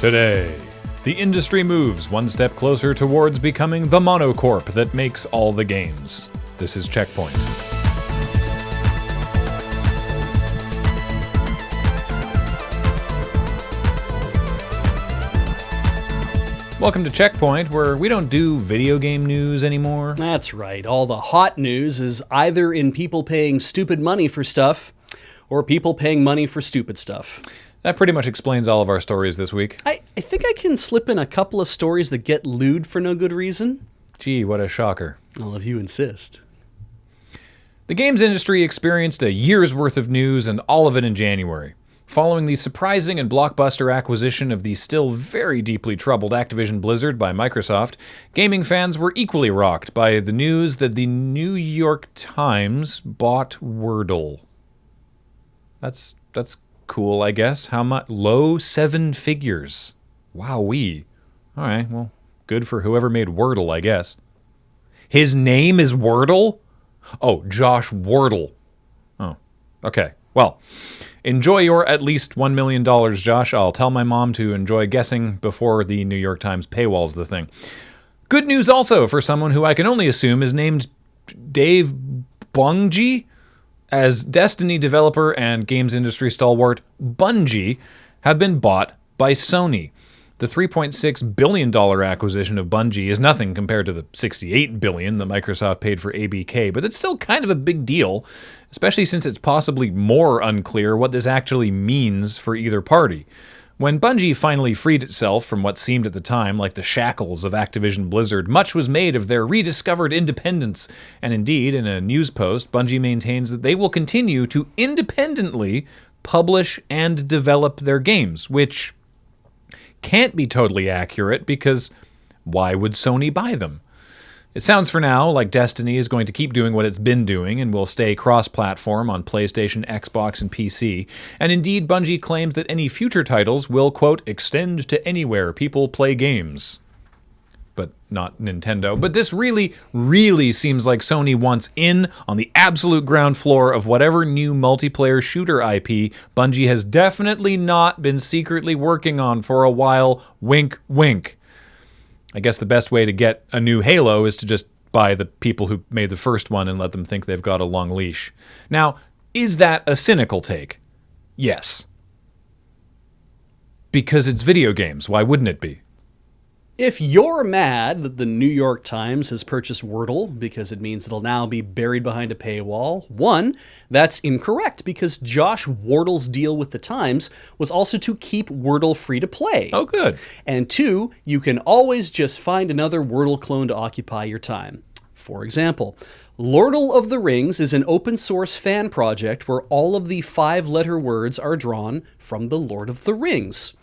Today, the industry moves one step closer towards becoming the monocorp that makes all the games. This is CheckPoint. Welcome to CheckPoint, where we don't do video game news anymore. That's right. All the hot news is either in people paying stupid money for stuff or people paying money for stupid stuff. That pretty much explains all of our stories this week. I think I can slip in a couple of stories that get lewd for no good reason. Gee, what a shocker. Well, if you insist. The games industry experienced a year's worth of news, and all of it in January. Following the surprising and blockbuster acquisition of the still very deeply troubled Activision Blizzard by Microsoft, gaming fans were equally rocked by the news that the New York Times bought Wordle. That's cool, I guess. How much? Low 7 figures. Wowee. All right, well, good for whoever made Wordle, I guess. His name is Wordle? Oh, Josh Wardle. Oh, okay. Well, enjoy your at least $1 million, Josh. I'll tell my mom to enjoy guessing before the New York Times paywalls the thing. Good news also for someone who I can only assume is named Dave Bungie, as Destiny developer and games industry stalwart Bungie have been bought by Sony. The $3.6 billion acquisition of Bungie is nothing compared to the $68 billion that Microsoft paid for ABK, but it's still kind of a big deal, especially since it's possibly more unclear what this actually means for either party. When Bungie finally freed itself from what seemed at the time like the shackles of Activision Blizzard, much was made of their rediscovered independence, and indeed, in a news post, Bungie maintains that they will continue to independently publish and develop their games, which can't be totally accurate because why would Sony buy them? It sounds for now like Destiny is going to keep doing what it's been doing and will stay cross-platform on PlayStation, Xbox, and PC. And indeed, Bungie claims that any future titles will, quote, extend to anywhere people play games. But not Nintendo. But this really, really seems like Sony wants in on the absolute ground floor of whatever new multiplayer shooter IP Bungie has definitely not been secretly working on for a while. Wink, wink. I guess the best way to get a new Halo is to just buy the people who made the first one and let them think they've got a long leash. Now, is that a cynical take? Yes. Because it's video games. Why wouldn't it be? If you're mad that the New York Times has purchased Wordle because it means it'll now be buried behind a paywall, one, that's incorrect because Josh Wardle's deal with the Times was also to keep Wordle free to play. Oh, good. And two, you can always just find another Wordle clone to occupy your time. For example, Lordle of the Rings is an open source fan project where all of the 5-letter words are drawn from the Lord of the Rings.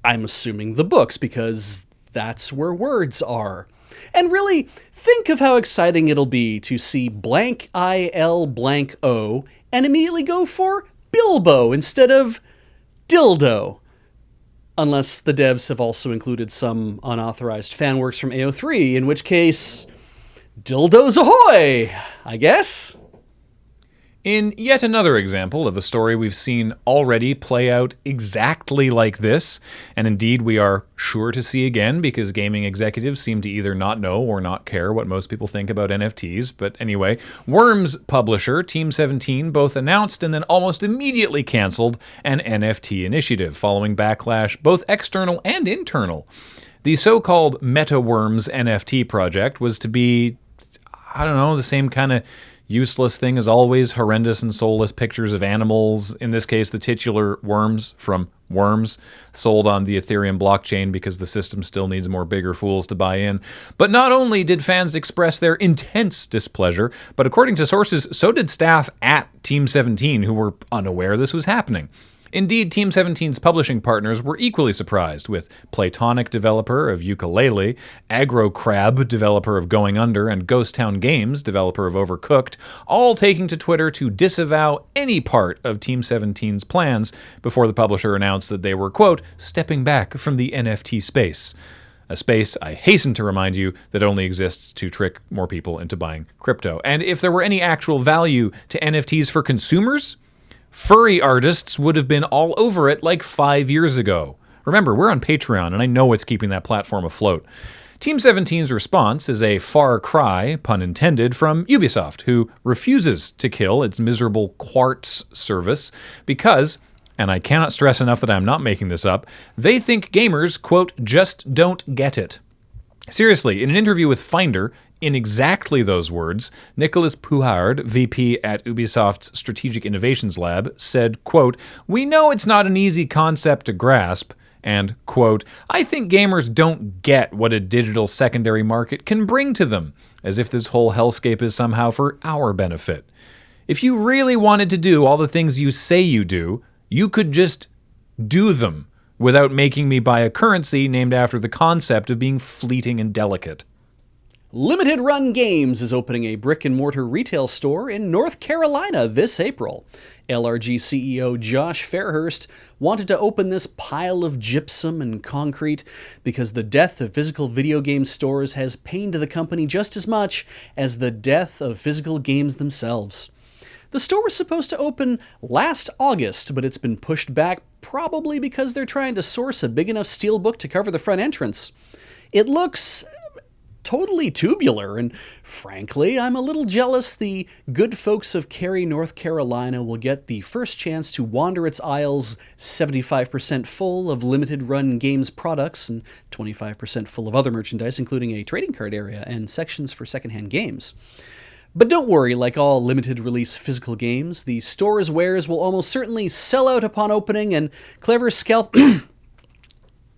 I'm assuming the books, because that's where words are. And really, think of how exciting it'll be to see blank IL blank O and immediately go for Bilbo instead of dildo. Unless the devs have also included some unauthorized fan works from AO3, in which case, dildos ahoy, I guess. In yet another example of a story we've seen already play out exactly like this, and indeed we are sure to see again because gaming executives seem to either not know or not care what most people think about NFTs, but anyway, Worms publisher Team 17 both announced and then almost immediately canceled an NFT initiative following backlash both external and internal. The so-called MetaWorms NFT project was to be, I don't know, the same kind of useless thing as always, horrendous and soulless pictures of animals, in this case the titular worms from Worms, sold on the Ethereum blockchain because the system still needs more bigger fools to buy in. But not only did fans express their intense displeasure, but according to sources, so did staff at Team 17 who were unaware this was happening. Indeed, Team 17's publishing partners were equally surprised, with Platonic, developer of Yooka-Laylee, Aggro Crab, developer of Going Under, and Ghost Town Games, developer of Overcooked, all taking to Twitter to disavow any part of Team 17's plans before the publisher announced that they were, quote, stepping back from the NFT space. A space, I hasten to remind you, that only exists to trick more people into buying crypto. And if there were any actual value to NFTs for consumers, furry artists would have been all over it like 5 years ago. Remember, we're on Patreon, and I know what's keeping that platform afloat. Team 17's response is a far cry, pun intended, from Ubisoft, who refuses to kill its miserable Quartz service because, and I cannot stress enough that I'm not making this up, they think gamers, quote, just don't get it. Seriously, in an interview with Finder, in exactly those words, Nicolas Pouhard, VP at Ubisoft's Strategic Innovations Lab, said, quote, "We know it's not an easy concept to grasp," and, quote, "I think gamers don't get what a digital secondary market can bring to them, as if this whole hellscape is somehow for our benefit. If you really wanted to do all the things you say you do, you could just do them without making me buy a currency named after the concept of being fleeting and delicate." Limited Run Games is opening a brick-and-mortar retail store in North Carolina this April. LRG CEO Josh Fairhurst wanted to open this pile of gypsum and concrete because the death of physical video game stores has pained the company just as much as the death of physical games themselves. The store was supposed to open last August, but it's been pushed back probably because they're trying to source a big enough steelbook to cover the front entrance. It looks totally tubular, and frankly, I'm a little jealous the good folks of Cary, North Carolina will get the first chance to wander its aisles 75% full of limited run games products and 25% full of other merchandise, including a trading card area and sections for secondhand games. But don't worry, like all limited release physical games, the store's wares will almost certainly sell out upon opening, and clever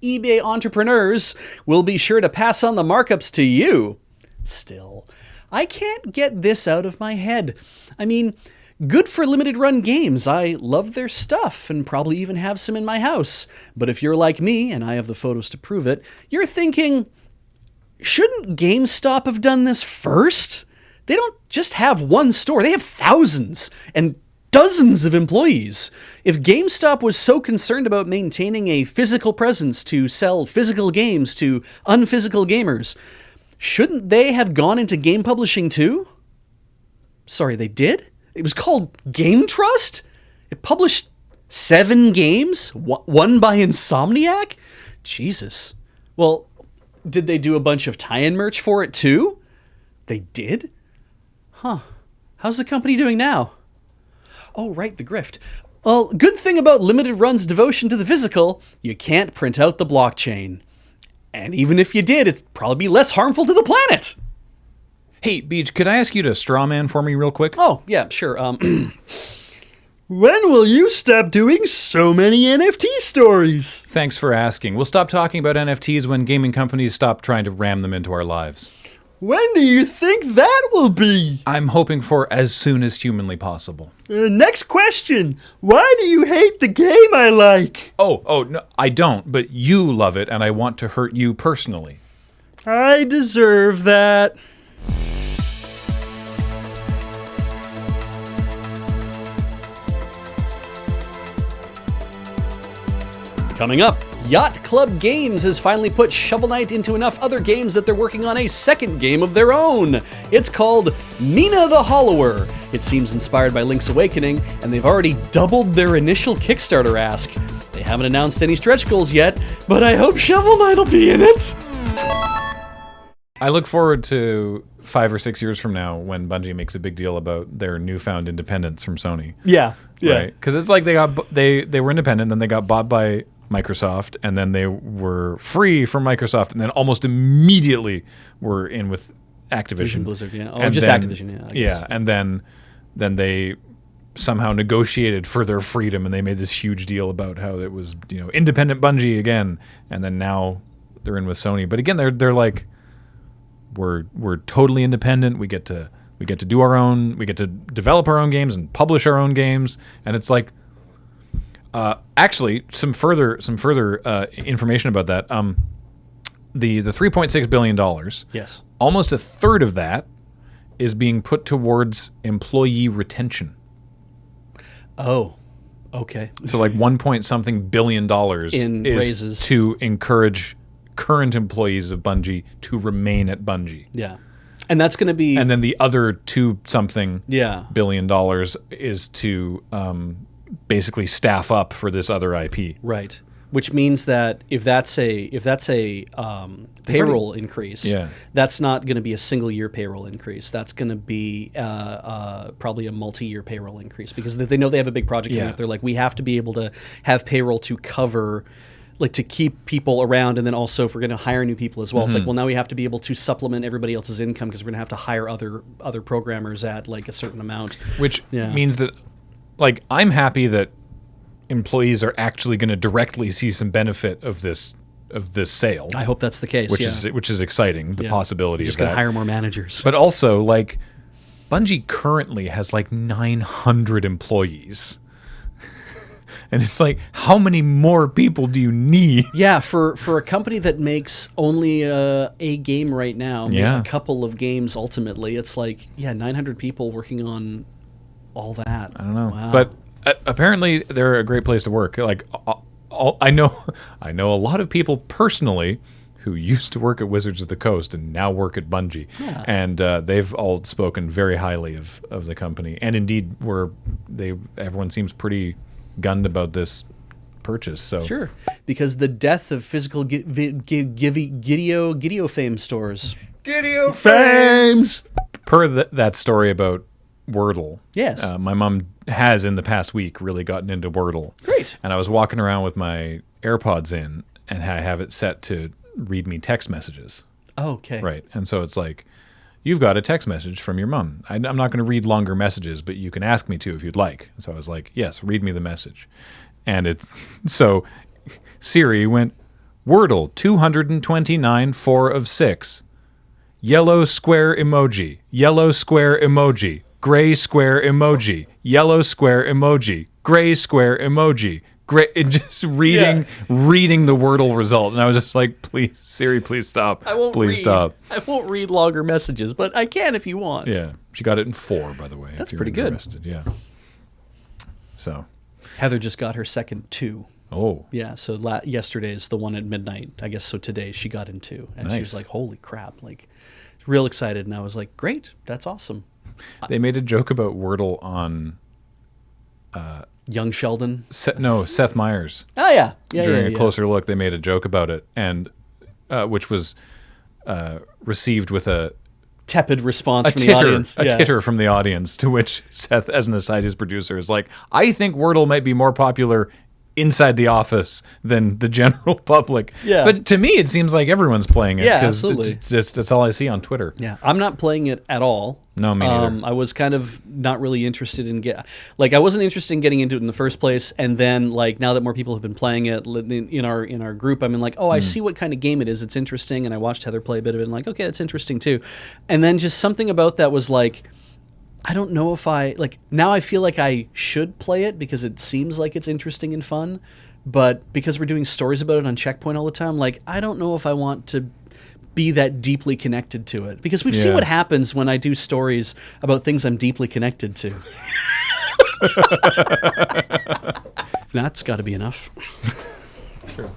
eBay entrepreneurs will be sure to pass on the markups to you. Still, I can't get this out of my head. I mean, good for limited run games. I love their stuff and probably even have some in my house. But if you're like me, and I have the photos to prove it, you're thinking, shouldn't GameStop have done this first? They don't just have one store, they have thousands and dozens of employees. If GameStop was so concerned about maintaining a physical presence to sell physical games to unphysical gamers, shouldn't they have gone into game publishing too? Sorry, they did? It was called Game Trust? It published 7 games? One by Insomniac? Jesus. Well, did they do a bunch of tie-in merch for it too? They did? Huh. How's the company doing now? Oh, right, the grift. Well, good thing about Limited Run's devotion to the physical, you can't print out the blockchain. And even if you did, it'd probably be less harmful to the planet. Hey, Beach, could I ask you to straw man for me real quick? Oh, yeah, sure. When will you stop doing so many NFT stories? Thanks for asking. We'll stop talking about NFTs when gaming companies stop trying to ram them into our lives. When do you think that will be? I'm hoping for as soon as humanly possible. Next question. Why do you hate the game I like? Oh, no, I don't, but you love it, and I want to hurt you personally. I deserve that. Coming up, Yacht Club Games has finally put Shovel Knight into enough other games that they're working on a second game of their own. It's called Mina the Hollower. It seems inspired by Link's Awakening, and they've already doubled their initial Kickstarter ask. They haven't announced any stretch goals yet, but I hope Shovel Knight will be in it. I look forward to 5 or 6 years from now when Bungie makes a big deal about their newfound independence from Sony. Yeah. Right? Because it's like they were independent, then they got bought by Microsoft, and then they were free from Microsoft, and then almost immediately were in with Activision. Blizzard, yeah. Oh, and just then, Activision, yeah. I guess. Yeah, and then they somehow negotiated for their freedom, and they made this huge deal about how it was, independent Bungie again, and then now they're in with Sony. But again, they're like, we're totally independent. We get to do our own. We get to develop our own games and publish our own games, and it's like. Actually, some further information about that. The $3.6 billion. Yes. Almost a third of that is being put towards employee retention. Oh, okay. So like $1 billion in is raises to encourage current employees of Bungie to remain at Bungie. Yeah. And that's going to be... And then the other $2 billion is to basically staff up for this other IP. Right. which means that if that's a payroll increase, Yeah. that's not going to be a single year payroll increase. That's going to be probably a multi-year payroll increase, because they know they have a big project coming Yeah. up. They're like, we have to be able to have payroll to cover, like, to keep people around, and then also if we're going to hire new people as well. It's like, well, now we have to be able to supplement everybody else's income, because we're going to have to hire other programmers at like a certain amount. Which Yeah. means that, like, I'm happy that employees are actually going to directly see some benefit of this sale, I hope that's the case. which is exciting. The possibility You're just of going that. to hire more managers. But also, like, Bungie currently has like 900 employees. And it's like, how many more people do you need? Yeah, for a company that makes only a game right now, Yeah. a couple of games ultimately, it's like, 900 people working on all that. I don't know. Wow. But apparently they're a great place to work. Like, I know a lot of people personally who used to work at Wizards of the Coast and now work at Bungie. Yeah. And they've all spoken very highly of the company. And indeed, everyone seems pretty gunned about this purchase. So Sure, because the death of physical Gideo fame stores. Gideo Fames! Per that story about Wordle. Yes. My mom has in the past week really gotten into Wordle. Great. And I was walking around with my AirPods in, and I have it set to read me text messages. Oh, okay. Right. And so it's like, you've got a text message from your mom. I'm not going to read longer messages, but you can ask me to if you'd like. So I was like, yes, read me the message. And so Siri went, Wordle 229 4 of 6. Yellow square emoji. Yellow square emoji. Gray square emoji. Yellow square emoji. Gray square emoji. Gray, and just reading the Wordle result. And I was just like, please, Siri, please stop. Please stop. I won't read longer messages, but I can if you want. Yeah. She got it in 4, by the way. That's if you're pretty good. interested. Yeah. So, Heather just got her second 2. oh. Yeah, so yesterday's the one at midnight. I guess so today she got in 2. And Nice. she's like, holy crap. Like, real excited. And I was like, great. That's awesome. They made a joke about Wordle on Young Sheldon. Seth Meyers. Oh, yeah. Yeah, During yeah, a closer look, they made a joke about it, and which was received with a tepid response from the titter, audience. a titter from the audience, to which Seth, as an aside, his producer, is like, I think Wordle might be more popular inside the office than the general public. Yeah. But to me, it seems like everyone's playing it. Yeah, 'cause absolutely. That's all I see on Twitter. Yeah, I'm not playing it at all. No, me neither. I was kind of not really interested in I wasn't interested in getting into it in the first place, and then like now that more people have been playing it in our group, I'm like, oh, I see what kind of game it is. It's interesting, and I watched Heather play a bit of it, and like, okay, that's interesting too. And then just something about that was like, I don't know if now I feel like I should play it because it seems like it's interesting and fun, but because we're doing stories about it on CheckPoint all the time, like I don't know if I want to be that deeply connected to it, because we've seen Yeah. what happens when I do stories about things I'm deeply connected to. That's got to be enough. True.